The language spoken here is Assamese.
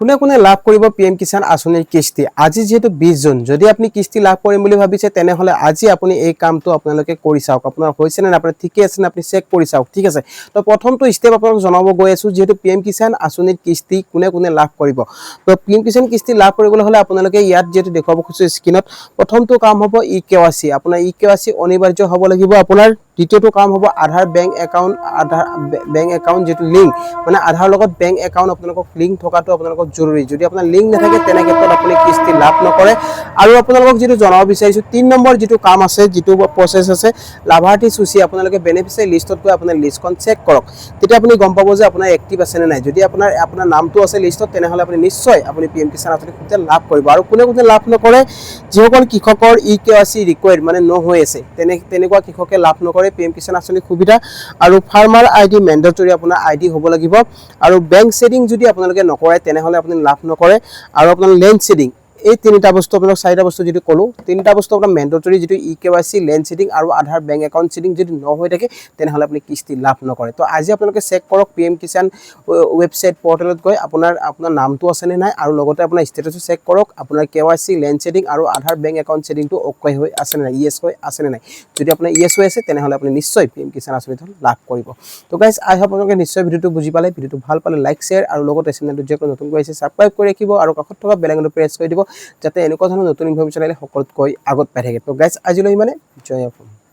কোনে কোনে লাভ কৰিব পিএম কিষাণ আঁচনিৰ কিস্তি আজি যেহেতু 20 জুন যদি আপনি কিস্তি লাভ কৰিম বুলি ভাবিছে তেনেহলে আজি আপুনি এই কামটো আপোনালোকে কৰি চাওক আপোনাৰ হৈছে নে আপোনাৰ ঠিকই আছে নে আপনি চেক কৰি চাওক ঠিক আছে তো প্ৰথমটো স্টেপ আপোনাক জনাব গৈ আছো যেহেতু পিএম কিষাণ আঁচনিৰ কিস্তি কোনে কোনে লাভ কৰিব তো পিএম কিষাণ কিস্তি লাভ কৰিবলৈ হলে আপোনালোকে ইয়াত যেহেতু দেখাব খুজিছে স্ক্ৰিনত প্ৰথমটো কাম হ'ব ই কেৱাইসি আপোনাৰ ই কেৱাইসি অনিবাৰ্য হ'ব লাগিব আপোনাৰ দ্বিতীয়টো কাম হ'ব আধাৰ বেংক একাউন্ট যেটো লিংক মানে আধাৰ লগত বেংক একাউন্ট আপোনালোকক লিংক থকাটো আপোনালোকক জৰুৰী যদি আপোনাৰ লিংক নাথাকে তেনে ক্ষেত্ৰত আপুনি কিস্তি লাভ নকৰে আৰু আপোনালোকক যেটো জনাব বিচাৰিছো 3 নম্বৰ যেটো কাম আছে যেটো প্ৰসেস আছে লাভাৰ্থী সূচী আপোনালোকে বেনিফিচিয়াৰী লিষ্টত গৈ আপোনাৰ লিষ্টখন চেক কৰক তেতিয়া আপুনি গম পাব যে আপোনাৰ এক্টিভ আছে নে নাই যদি আপোনাৰ নামটো আছে লিষ্টত তেনেহলে আপুনি নিশ্চয় আপুনি পিএম কিষাণ আঁচনি খুঁজে লাভ কৰিব আৰু কোনে কোনে লাভ নকৰে যিসকল কৃষকৰ ই কেৱাইসি ৰিকোয়াৰ্ড মানে ন হৈ আছে তেনেকুৱা কৃষকে লাভ নকৰে পিএম কিষাণ আঁচনি সুবিধা আৰু ফাৰ্মাৰ আইডি মেন্ডেটৰি আপোনাৰ আইডি হ'ব লাগিব আৰু বেংক সেডিং যদি আপোনালোকে নকৰে তেনেহলে আপুনি লাভ নকৰে আৰু আপোনাৰ লেন্ড সেডিং এই তিনিটা বস্তু আপোনাক চাৰিটা বস্তু যদি কলো তিনিটা বস্তু আপোনাৰ মেন্ডেটৰি যেটো ই কেৱাইসি লেন্ড সেডিং আৰু আধাৰ বেংক একাউন্ট সেডিং যদি ন হৈ থাকে তেনেহলে আপুনি কিস্তি লাভ নকৰে তো আজি আপোনালোকে চেক কৰক পিএম কিষাণ ওয়েবসাইট পৰ্টেলত গৈ আপোনাৰ নামটো আছে নে নাই আৰু লগতে আপোনাৰ ষ্টেটাসটো চেক কৰক আপোনাৰ কেৱাইসি লেন্ড সেডিং আৰু আধাৰ বেংক একাউন্ট সেডিংটো অকে হৈ আছে নে নাই ইয়েস হৈ আছে নে নাই যদি আপোনাৰ ইয়েস হৈ আছে তেনেহলে আপুনি নিশ্চয় পিএম কিষাণ আঁচনিটো লাভ কৰিব তো গাইস আই হোপ আপোনালোকে নিশ্চয় ভিডিওটো বুজি পালে ভিডিওটো ভাল পালে লাইক শেয়াৰ আৰু লগতে চেনেলটো যে নতুন গৈছে সাবস্ক্ৰাইব কৰি ৰাখিব আৰু কাষত থকা বেল আইকনটো প্ৰেছ কৰি দিব যাতে এনেকুৱা ধৰণৰ নতুন ইনফৰমেশ্যন আহিলে সকলোতকৈ আগত পাই থাকে তো গাইস আজিলৈ মানে জয় অসম।